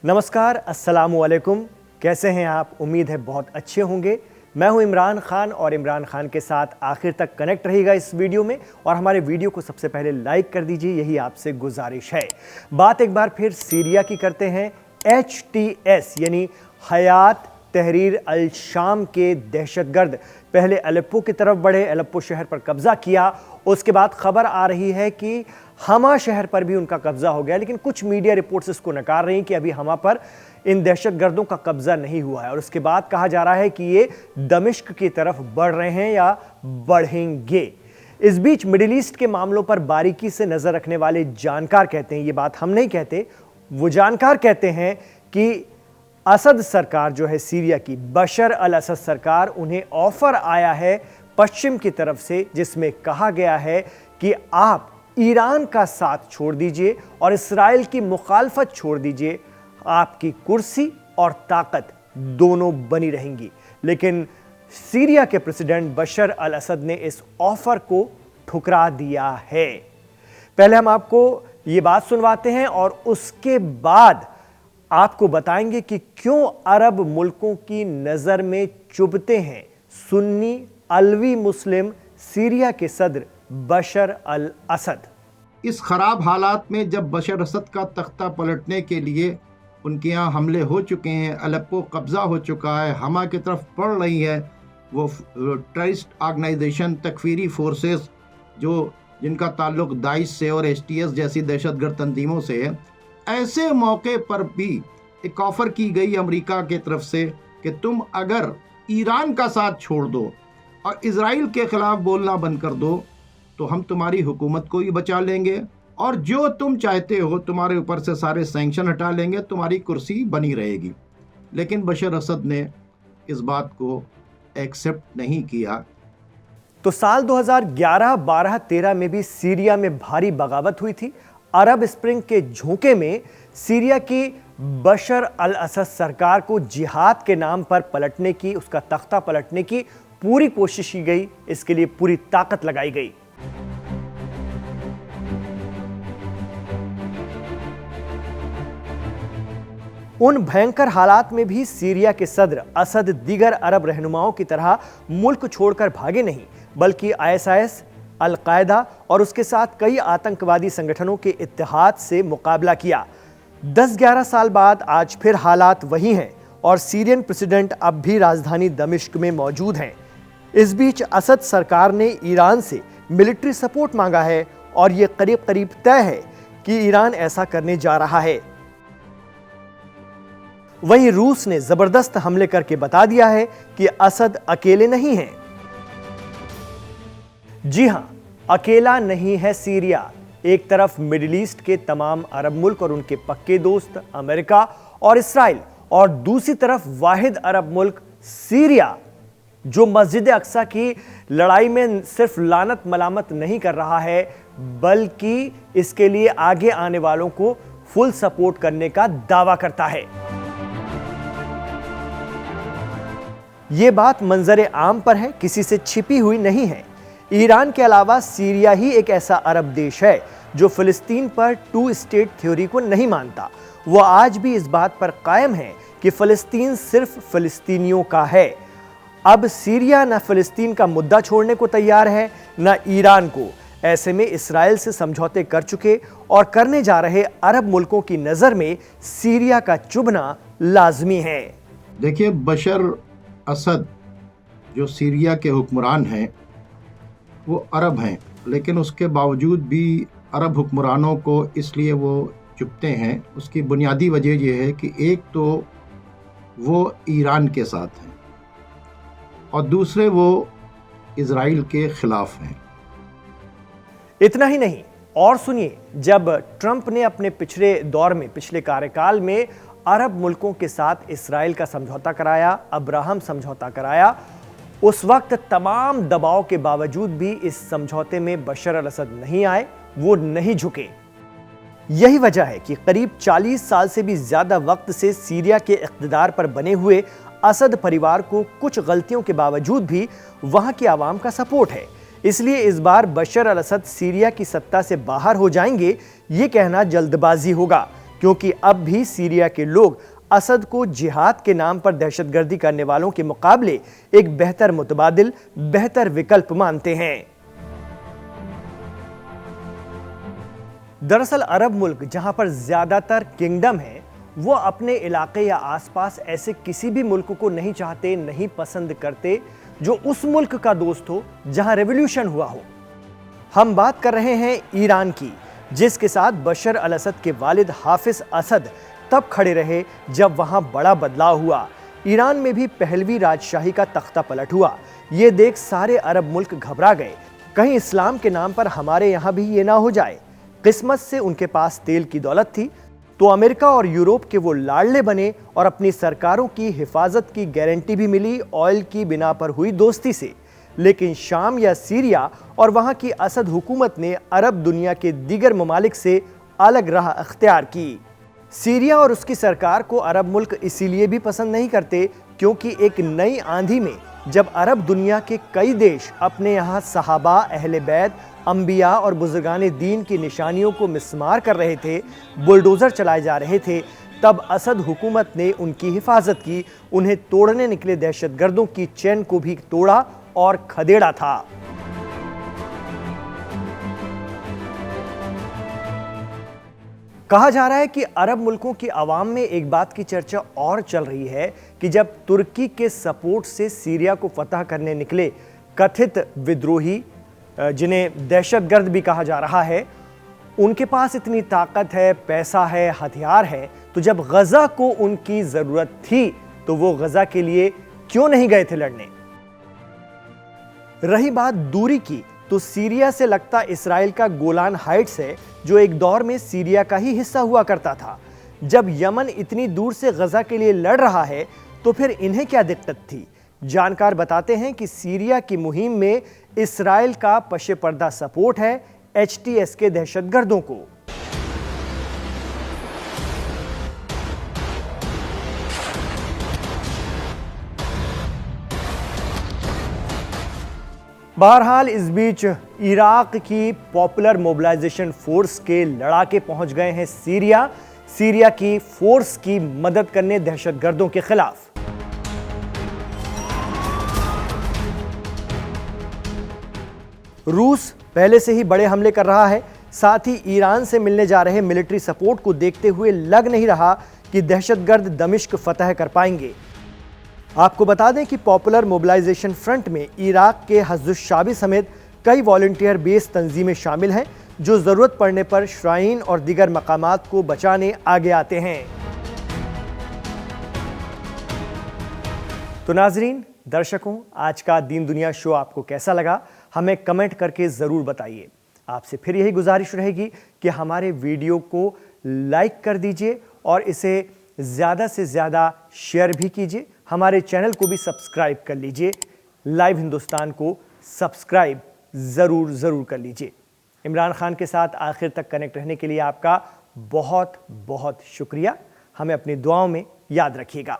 नमस्कार, अस्सलामुअलैकुम। कैसे हैं आप? उम्मीद है बहुत अच्छे होंगे। मैं हूं इमरान खान और इमरान खान के साथ आखिर तक कनेक्ट रहिएगा इस वीडियो में और हमारे वीडियो को सबसे पहले लाइक कर दीजिए, यही आपसे गुजारिश है। बात एक बार फिर सीरिया की करते हैं। HTS यानी हयात तहरीर अल शाम के दहशतगर्द पहले अलेप्पो की तरफ बढ़े, अलेप्पो शहर पर कब्जा किया। उसके बाद खबर आ रही है कि हमा शहर पर भी उनका कब्जा हो गया, लेकिन कुछ मीडिया रिपोर्ट्स इसको नकार रही हैं कि अभी हमा पर इन दहशतगर्दों का कब्जा नहीं हुआ है। और उसके बाद कहा जा रहा है कि ये दमिश्क की तरफ बढ़ रहे हैं या बढ़ेंगे। इस बीच मिडिल ईस्ट के मामलों पर बारीकी से नजर रखने वाले जानकार कहते हैं, ये बात हम नहीं कहते, वो जानकार कहते हैं कि असद सरकार जो है सीरिया की, बशर अल असद सरकार, उन्हें ऑफर आया है पश्चिम की तरफ से, जिसमें कहा गया है कि आप ईरान का साथ छोड़ दीजिए और इस्राइल की मुखालफत छोड़ दीजिए, आपकी कुर्सी और ताकत दोनों बनी रहेंगी। लेकिन सीरिया के प्रेसिडेंट बशर अल असद ने इस ऑफर को ठुकरा दिया है। पहले हम आपको ये बात सुनवाते हैं और उसके बाद आपको बताएंगे कि क्यों अरब मुल्कों की नजर में चुभते हैं सुन्नी अलवी मुस्लिम सीरिया के सदर बशर अल असद। इस खराब हालात में जब बशर असद का तख्ता पलटने के लिए उनके यहाँ हमले हो चुके हैं, अलेप्पो कब्जा हो चुका है, हमा की तरफ बढ़ रही है वो टेररिस्ट ऑर्गेनाइजेशन तकफीरी फोर्सेस जो जिनका ताल्लुक दाइश से और HTS जैसी दहशतगर्द तंजीमों से है, ऐसे मौके पर भी एक ऑफ़र की गई अमेरिका की तरफ से कि तुम अगर ईरान का साथ छोड़ दो और इजराइल के ख़िलाफ़ बोलना बंद कर दो तो हम तुम्हारी हुकूमत को ही बचा लेंगे और जो तुम चाहते हो तुम्हारे ऊपर से सारे सैंक्शन हटा लेंगे, तुम्हारी कुर्सी बनी रहेगी। लेकिन बशर असद ने इस बात को एक्सेप्ट नहीं किया। तो साल 2011, 12, 13 में भी सीरिया में भारी बगावत हुई थी। अरब स्प्रिंग के झोंके में सीरिया की बशर अल असद सरकार को जिहाद के नाम पर पलटने की, उसका तख्ता पलटने की पूरी कोशिश की गई, इसके लिए पूरी ताकत लगाई गई। उन भयंकर हालात में भी सीरिया के सदर असद दीगर अरब रहनुमाओं की तरह मुल्क छोड़कर भागे नहीं, बल्कि ISIS, अल-कायदा और उसके साथ कई आतंकवादी संगठनों के इत्तेहाद से मुकाबला किया। 10-11 साल बाद आज फिर हालात वही हैं और सीरियन प्रेसिडेंट अब भी राजधानी दमिश्क में मौजूद हैं। इस बीच असद सरकार ने ईरान से मिलिट्री सपोर्ट मांगा है और यह करीब करीब तय है कि ईरान ऐसा करने जा रहा है। वहीं रूस ने जबरदस्त हमले करके बता दिया है कि असद अकेले नहीं हैं। जी हां, अकेला नहीं है सीरिया। एक तरफ मिडिल ईस्ट के तमाम अरब मुल्क और उनके पक्के दोस्त अमेरिका और इस्राइल, और दूसरी तरफ वाहिद अरब मुल्क सीरिया, जो मस्जिद अक्सा की लड़ाई में सिर्फ लानत मलामत नहीं कर रहा है, बल्कि इसके लिए आगे आने वालों को फुल सपोर्ट करने का दावा करता है। यह बात मंजरे आम पर है, किसी से छिपी हुई नहीं है। ईरान के अलावा सीरिया ही एक ऐसा अरब देश है जो फिलिस्तीन पर 2 स्टेट थ्योरी को नहीं मानता। वो आज भी इस बात पर कायम है कि फिलिस्तीन सिर्फ फिलिस्तीनियों का है। अब सीरिया न फिलिस्तीन का मुद्दा छोड़ने को तैयार है न ईरान को। ऐसे में इस्राइल से समझौते कर चुके और करने जा रहे अरब मुल्कों की नज़र में सीरिया का चुभना लाजमी है। देखिए, बशर असद जो सीरिया के हुक्मरान हैं वो अरब हैं, लेकिन उसके बावजूद भी अरब हुक्मरानों को इसलिए वो चुभते हैं, उसकी बुनियादी वजह यह है कि एक तो वो ईरान के साथ हैं और दूसरे वो इजराइल के खिलाफ हैं। इतना ही नहीं, और सुनिए, जब ट्रंप ने अपने पिछले दौर में, पिछले कार्यकाल में अरब मुल्कों के साथ इस्राइल का समझौता कराया, अब्राहम समझौता कराया, उस वक्त तमाम दबाव के बावजूद भी इस समझौते में बशर अल असद नहीं आए, वो नहीं झुके। यही वजह है कि करीब 40 साल से भी ज्यादा वक्त से सीरिया के इख्तिदार पर बने हुए असद परिवार को कुछ गलतियों के बावजूद भी वहां की आवाम का सपोर्ट है। इसलिए इस बार बशर अल असद सीरिया की सत्ता से बाहर हो जाएंगे, ये कहना जल्दबाजी होगा, क्योंकि अब भी सीरिया के लोग असद को जिहाद के नाम पर दहशतगर्दी करने वालों के मुकाबले एक बेहतर मुतबादिल, बेहतर विकल्प मानते हैं। दरअसल अरब मुल्क जहां पर ज्यादातर किंगडम है, वो अपने इलाके या आसपास ऐसे किसी भी मुल्क को नहीं चाहते, नहीं पसंद करते जो उस मुल्क का दोस्त हो जहां रेवोल्यूशन हुआ हो। हम बात कर रहे हैं ईरान की, जिसके साथ बशर अल असद के वालिद हाफिज असद तब खड़े रहे जब वहां बड़ा बदलाव हुआ। ईरान में भी पहलवी राजशाही का तख्ता पलट हुआ। ये देख सारे अरब मुल्क घबरा गए, कहीं इस्लाम के नाम पर हमारे यहां भी ये ना हो जाए। किस्मत से उनके पास तेल की दौलत थी, तो अमेरिका और यूरोप के वो लाडले बने और अपनी सरकारों की हिफाजत की गारंटी भी मिली ऑयल की बिना पर हुई दोस्ती से। लेकिन शाम या सीरिया और वहां की असद हुकूमत ने अरब दुनिया के दीगर ममालिक से अलग राह अख्तियार की। सीरिया और उसकी सरकार को अरब मुल्क इसीलिए भी पसंद नहीं करते क्योंकि एक नई आंधी में जब अरब दुनिया के कई देश अपने यहाँ सहाबा, अहले बैत, अंबिया और बुजुर्गाने दीन की निशानियों को मिस्मार कर रहे थे, बुलडोजर चलाए जा रहे थे, तब असद हुकूमत ने उनकी हिफाजत की, उन्हें तोड़ने निकले दहशतगर्दों की चैन को भी तोड़ा और खदेड़ा था। कहा जा रहा है कि अरब मुल्कों की आवाम में एक बात की चर्चा और चल रही है कि जब तुर्की के सपोर्ट से सीरिया को फतह करने निकले कथित विद्रोही, जिन्हें दहशतगर्द भी कहा जा रहा है, उनके पास इतनी ताकत है, पैसा है, हथियार है, तो जब गजा को उनकी जरूरत थी तो वो गजा के लिए क्यों नहीं गए थे लड़ने। रही बात दूरी की, तो सीरिया से लगता इस्राइल का गोलान हाइट्स है, जो एक दौर में सीरिया का ही हिस्सा हुआ करता था। जब यमन इतनी दूर से गजा के लिए लड़ रहा है तो फिर इन्हें क्या दिक्कत थी। जानकार बताते हैं कि सीरिया की मुहिम में इस्राइल का पशे पर्दा सपोर्ट है HTS के दहशतगर्दों को। बहरहाल इस बीच इराक की पॉपुलर मोबिलाइजेशन फोर्स के लड़ाके पहुंच गए हैं सीरिया की फोर्स की मदद करने दहशतगर्दों के खिलाफ। रूस पहले से ही बड़े हमले कर रहा है, साथ ही ईरान से मिलने जा रहे मिलिट्री सपोर्ट को देखते हुए लग नहीं रहा कि दहशतगर्द दमिश्क फतह कर पाएंगे। आपको बता दें कि पॉपुलर मोबिलाइजेशन फ्रंट में इराक के हज़्ज़ुश्शाबी समेत कई वॉलंटियर बेस तंजीमें शामिल हैं, जो ज़रूरत पड़ने पर श्राइन और दीगर मकामात को बचाने आगे आते हैं। तो नाजरीन, दर्शकों, आज का दीन दुनिया शो आपको कैसा लगा, हमें कमेंट करके ज़रूर बताइए। आपसे फिर यही गुजारिश रहेगी कि हमारे वीडियो को लाइक कर दीजिए और इसे ज़्यादा से ज़्यादा शेयर भी कीजिए। हमारे चैनल को भी सब्सक्राइब कर लीजिए। लाइव हिंदुस्तान को सब्सक्राइब ज़रूर कर लीजिए। इमरान खान के साथ आखिर तक कनेक्ट रहने के लिए आपका बहुत बहुत शुक्रिया। हमें अपनी दुआओं में याद रखिएगा।